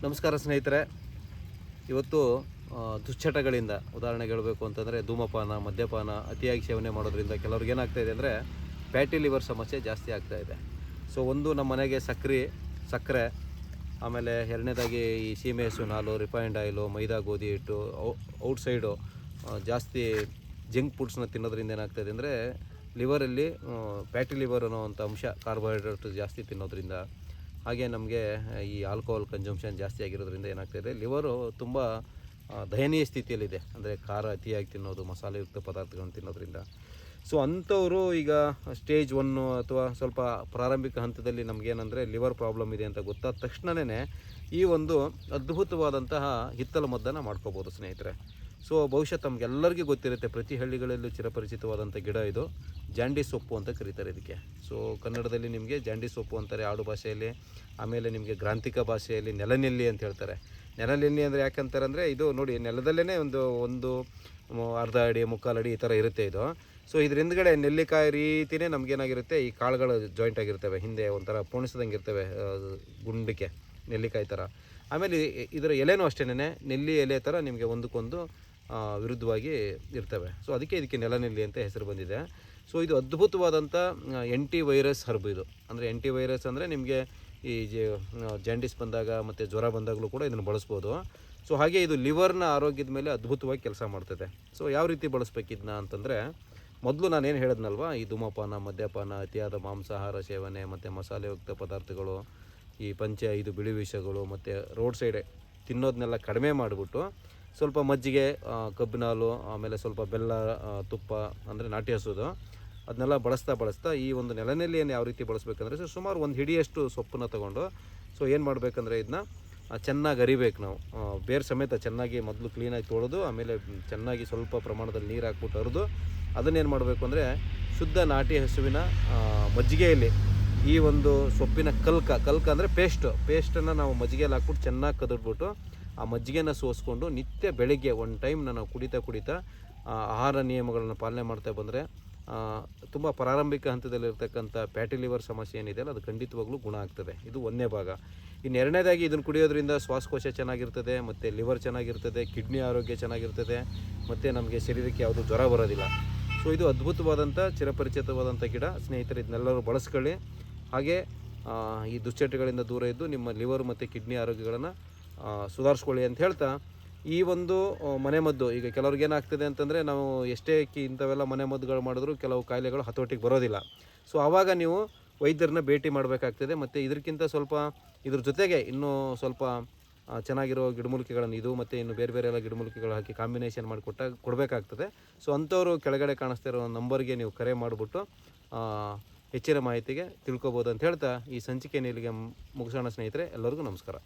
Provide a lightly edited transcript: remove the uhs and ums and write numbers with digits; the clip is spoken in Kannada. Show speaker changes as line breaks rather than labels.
ನಮಸ್ಕಾರ ಸ್ನೇಹಿತರೆ. ಇವತ್ತು ದುಶ್ಚಟಗಳಿಂದ ಉದಾಹರಣೆಗೆ ಹೇಳಬೇಕು ಅಂತಂದರೆ ಧೂಮಪಾನ, ಮದ್ಯಪಾನ ಅತಿಯಾಗಿ ಸೇವನೆ ಮಾಡೋದ್ರಿಂದ ಕೆಲವ್ರಿಗೆ ಏನಾಗ್ತಾಯಿದೆ ಅಂದರೆ ಫ್ಯಾಟಿ ಲಿವರ್ ಸಮಸ್ಯೆ ಜಾಸ್ತಿ ಆಗ್ತಾಯಿದೆ. ಸೊ ಒಂದು ನಮ್ಮ ಮನೆಗೆ ಸಕ್ಕರೆ, ಆಮೇಲೆ ಎರಡನೇದಾಗಿ ಈ ಸೀಮೆ ಹಸುವಿನ ಹಾಲು, ರಿಫೈನ್ಡ್ ಆಯಿಲು, ಮೈದಾ, ಗೋಧಿ ಹಿಟ್ಟು, ಔಟ್ಸೈಡು ಜಾಸ್ತಿ ಜಂಕ್ ಫುಡ್ಸ್ನ ತಿನ್ನೋದ್ರಿಂದ ಏನಾಗ್ತಾಯಿದೆ ಅಂದರೆ ಲಿವರಲ್ಲಿ ಫ್ಯಾಟಿ ಲಿವರ್ ಅನ್ನೋವಂಥ ಅಂಶ, ಕಾರ್ಬೋಹೈಡ್ರೇಟ್ ಜಾಸ್ತಿ ತಿನ್ನೋದ್ರಿಂದ, ಹಾಗೆ ನಮಗೆ ಈ ಆಲ್ಕೋಹಾಲ್ ಕನ್ಸಂಪ್ಷನ್ ಜಾಸ್ತಿ ಆಗಿರೋದ್ರಿಂದ ಏನಾಗ್ತಾಯಿದೆ, ಲಿವರು ತುಂಬ ದಯನೀಯ ಸ್ಥಿತಿಯಲ್ಲಿದೆ. ಅಂದರೆ ಖಾರ ಅತಿಯಾಗಿ ತಿನ್ನೋದು, ಮಸಾಲೆಯುಕ್ತ ಪದಾರ್ಥಗಳನ್ನು ತಿನ್ನೋದ್ರಿಂದ. ಸೊ ಅಂಥವರು ಈಗ ಸ್ಟೇಜ್ 1 ಅಥವಾ ಸ್ವಲ್ಪ ಪ್ರಾರಂಭಿಕ ಹಂತದಲ್ಲಿ ನಮಗೇನೆಂದರೆ ಲಿವರ್ ಪ್ರಾಬ್ಲಮ್ ಇದೆ ಅಂತ ಗೊತ್ತಾದ ತಕ್ಷಣವೇ ಈ ಒಂದು ಅದ್ಭುತವಾದಂತಹ ಹಿತ್ತಲ ಮದ್ದನ್ನು ಮಾಡ್ಕೋಬೋದು ಸ್ನೇಹಿತರೆ. ಸೊ ಬಹುಶಃ ತಮಗೆಲ್ಲರಿಗೂ ಗೊತ್ತಿರುತ್ತೆ, ಪ್ರತಿ ಹಳ್ಳಿಗಳಲ್ಲೂ ಚಿರಪರಿಚಿತವಾದಂಥ ಗಿಡ ಇದು. ಜಾಂಡೀಸ್ ಸೊಪ್ಪು ಅಂತ ಕರೀತಾರೆ ಇದಕ್ಕೆ. ಸೊ ಕನ್ನಡದಲ್ಲಿ ನಿಮಗೆ ಜಾಂಡೀಸ್ ಸೊಪ್ಪು ಅಂತಾರೆ ಆಡು ಭಾಷೆಯಲ್ಲಿ. ಆಮೇಲೆ ನಿಮಗೆ ಗ್ರಾಂಥಿಕ ಭಾಷೆಯಲ್ಲಿ ನೆಲನೆಲ್ಲಿ ಅಂತ ಹೇಳ್ತಾರೆ. ನೆಲನೆಲ್ಲಿ ಅಂದರೆ ಯಾಕಂತಾರೆ ಅಂದರೆ, ಇದು ನೋಡಿ ನೆಲದಲ್ಲೇ ಒಂದು ಅರ್ಧ ಅಡಿ, ಮುಕ್ಕಾಲು ಅಡಿ ಈ ಥರ ಇರುತ್ತೆ ಇದು. ಸೊ ಇದ್ರ ಹಿಂದ್ಗಡೆ ನೆಲ್ಲಿಕಾಯಿ ರೀತಿಯೇ ನಮಗೇನಾಗಿರುತ್ತೆ, ಈ ಕಾಳುಗಳು ಜಾಯಿಂಟ್ ಆಗಿರ್ತವೆ, ಹಿಂದೆ ಒಂಥರ ಪೋಣಿಸ್ದಂಗೆ ಇರ್ತವೆ, ಗುಂಡಿಕೆ ನೆಲ್ಲಿಕಾಯಿ ಥರ. ಆಮೇಲೆ ಇದರ ಎಲೆನೂ ಅಷ್ಟೇ, ನೆಲ್ಲಿ ಎಲೆ ಥರ ನಿಮಗೆ ಒಂದಕ್ಕೊಂದು ವಿರುದ್ಧವಾಗಿ ಇರ್ತವೆ. ಸೊ ಅದಕ್ಕೆ ಇದಕ್ಕೆ ನೆಲನೆಲ್ಲಿ ಅಂತ ಹೆಸರು ಬಂದಿದೆ. ಸೊ ಇದು ಅದ್ಭುತವಾದಂಥ ಆ್ಯಂಟಿ ವೈರಸ್ ಹರ್ಬ್ ಇದು. ಅಂದರೆ ಆ್ಯಂಟಿ ವೈರಸ್ ಅಂದರೆ ನಿಮಗೆ ಈ ಜಾಂಡೀಸ್ ಬಂದಾಗ ಮತ್ತು ಜ್ವರ ಬಂದಾಗಲೂ ಕೂಡ ಇದನ್ನು ಬಳಸ್ಬೋದು. ಸೊ ಹಾಗೆ ಇದು ಲಿವರ್ನ ಆರೋಗ್ಯದ ಮೇಲೆ ಅದ್ಭುತವಾಗಿ ಕೆಲಸ ಮಾಡ್ತದೆ. ಸೊ ಯಾವ ರೀತಿ ಬಳಸ್ಬೇಕಿದ್ನ ಅಂತಂದರೆ, ಮೊದಲು ನಾನೇನು ಹೇಳಿದ್ನಲ್ವ, ಈ ಧೂಮಪಾನ, ಮದ್ಯಪಾನ, ಅತಿಯಾದ ಮಾಂಸಾಹಾರ ಸೇವನೆ ಮತ್ತು ಮಸಾಲೆಯುಕ್ತ ಪದಾರ್ಥಗಳು, ಈ 5 ಬಿಳಿ ವಿಷಗಳು ಮತ್ತು ರೋಡ್ ಸೈಡೆ ತಿನ್ನೋದನ್ನೆಲ್ಲ ಕಡಿಮೆ ಮಾಡಿಬಿಟ್ಟು ಸ್ವಲ್ಪ ಮಜ್ಜಿಗೆ, ಕಬ್ಬಿನ ಹಾಲು, ಆಮೇಲೆ ಸ್ವಲ್ಪ ಬೆಲ್ಲ, ತುಪ್ಪ ಅಂದರೆ ನಾಟಿ ಹಸುದು, ಅದನ್ನೆಲ್ಲ ಬಳಸ್ತಾ ಈ ಒಂದು ನೆಲನೆಲ್ಲಿಯನ್ನು ಯಾವ ರೀತಿ ಬಳಸಬೇಕಂದ್ರೆ, ಸುಮಾರು ಒಂದು ಹಿಡಿಯಷ್ಟು ಸೊಪ್ಪನ್ನು ತೊಗೊಂಡು, ಸೊ ಏನು ಮಾಡಬೇಕಂದ್ರೆ ಇದನ್ನ ಚೆನ್ನಾಗಿ ಅರಿಬೇಕು ನಾವು, ಬೇರು ಸಮೇತ ಚೆನ್ನಾಗಿ ಮೊದಲು ಕ್ಲೀನಾಗಿ ತೊಳೆದು, ಆಮೇಲೆ ಚೆನ್ನಾಗಿ ಸ್ವಲ್ಪ ಪ್ರಮಾಣದಲ್ಲಿ ನೀರು ಹಾಕ್ಬಿಟ್ಟು ಅರಿದು, ಅದನ್ನೇನು ಮಾಡಬೇಕು ಅಂದರೆ ಶುದ್ಧ ನಾಟಿ ಹಸುವಿನ ಮಜ್ಜಿಗೆಯಲ್ಲಿ ಈ ಒಂದು ಸೊಪ್ಪಿನ ಕಲ್ಕ ಅಂದರೆ ಪೇಸ್ಟನ್ನು ನಾವು ಮಜ್ಜಿಗೆಯಲ್ಲಿ ಹಾಕ್ಬಿಟ್ಟು ಚೆನ್ನಾಗಿ ಕದಡ್ಬಿಟ್ಟು ಆ ಮಜ್ಜಿಗೆನ ಸೋಸ್ಕೊಂಡು ನಿತ್ಯ ಬೆಳಗ್ಗೆ ಒಂದು ಟೈಮ್ನ ನಾವು ಕುಡಿತಾ ಆಹಾರ ನಿಯಮಗಳನ್ನು ಪಾಲನೆ ಮಾಡ್ತಾ ಬಂದರೆ ತುಂಬ ಪ್ರಾರಂಭಿಕ ಹಂತದಲ್ಲಿರ್ತಕ್ಕಂಥ ಫ್ಯಾಟಿ ಲಿವರ್ ಸಮಸ್ಯೆ ಏನಿದೆಯಲ್ಲ ಅದು ಖಂಡಿತವಾಗ್ಲೂ ಗುಣ ಆಗ್ತದೆ. ಇದು ಒಂದನೇ ಭಾಗ. ಇನ್ನು ಎರಡನೇದಾಗಿ ಇದನ್ನು ಕುಡಿಯೋದ್ರಿಂದ ಶ್ವಾಸಕೋಶ ಚೆನ್ನಾಗಿರ್ತದೆ, ಮತ್ತು ಲಿವರ್ ಚೆನ್ನಾಗಿರ್ತದೆ, ಕಿಡ್ನಿ ಆರೋಗ್ಯ ಚೆನ್ನಾಗಿರ್ತದೆ, ಮತ್ತು ನಮಗೆ ಶರೀರಕ್ಕೆ ಯಾವುದೂ ಜ್ವರ ಬರೋದಿಲ್ಲ. ಸೊ ಇದು ಅದ್ಭುತವಾದಂಥ ಚಿರಪರಿಚಿತವಾದಂಥ ಗಿಡ ಸ್ನೇಹಿತರೆ. ಇದನ್ನೆಲ್ಲರೂ ಬಳಸ್ಕೊಳ್ಳಿ. ಹಾಗೆ ಈ ದುಶ್ಚಟಗಳಿಂದ ದೂರ ಇದ್ದು ನಿಮ್ಮ ಲಿವರ್ ಮತ್ತು ಕಿಡ್ನಿ ಆರೋಗ್ಯಗಳನ್ನು ಸುಧಾರಿಸ್ಕೊಳ್ಳಿ ಅಂತ ಹೇಳ್ತಾ, ಈ ಒಂದು ಮನೆಮದ್ದು ಈಗ ಕೆಲವ್ರಿಗೆ ಏನಾಗ್ತದೆ ಅಂತಂದರೆ, ನಾವು ಎಷ್ಟೇ ಇಂಥವೆಲ್ಲ ಮನೆಮದ್ದುಗಳು ಮಾಡಿದ್ರೂ ಕೆಲವು ಕಾಯಿಲೆಗಳು ಹತೋಟಿಗೆ ಬರೋದಿಲ್ಲ. ಸೊ ಆವಾಗ ನೀವು ವೈದ್ಯರನ್ನ ಭೇಟಿ ಮಾಡಬೇಕಾಗ್ತದೆ. ಮತ್ತು ಇದಕ್ಕಿಂತ ಸ್ವಲ್ಪ ಇದ್ರ ಜೊತೆಗೆ ಇನ್ನೂ ಸ್ವಲ್ಪ ಚೆನ್ನಾಗಿರೋ ಗಿಡಮೂಲಿಕೆಗಳನ್ನು, ಇದು ಮತ್ತು ಇನ್ನು ಬೇರೆ ಎಲ್ಲ ಗಿಡಮೂಲಿಕೆಗಳು ಹಾಕಿ ಕಾಂಬಿನೇಷನ್ ಮಾಡಿ ಕೊಡಬೇಕಾಗ್ತದೆ. ಸೊ ಅಂಥವರು ಕೆಳಗಡೆ ಕಾಣಿಸ್ತಾ ಇರೋ ನಂಬರ್ಗೆ ನೀವು ಕರೆ ಮಾಡಿಬಿಟ್ಟು ಹೆಚ್ಚಿನ ಮಾಹಿತಿಗೆ ತಿಳ್ಕೊಬೋದು ಅಂತ ಹೇಳ್ತಾ ಈ ಸಂಚಿಕೆಯನ್ನು ಇಲ್ಲಿಗೆ ಮುಗಿಸೋಣ ಸ್ನೇಹಿತರೆ. ಎಲ್ಲರಿಗೂ ನಮಸ್ಕಾರ.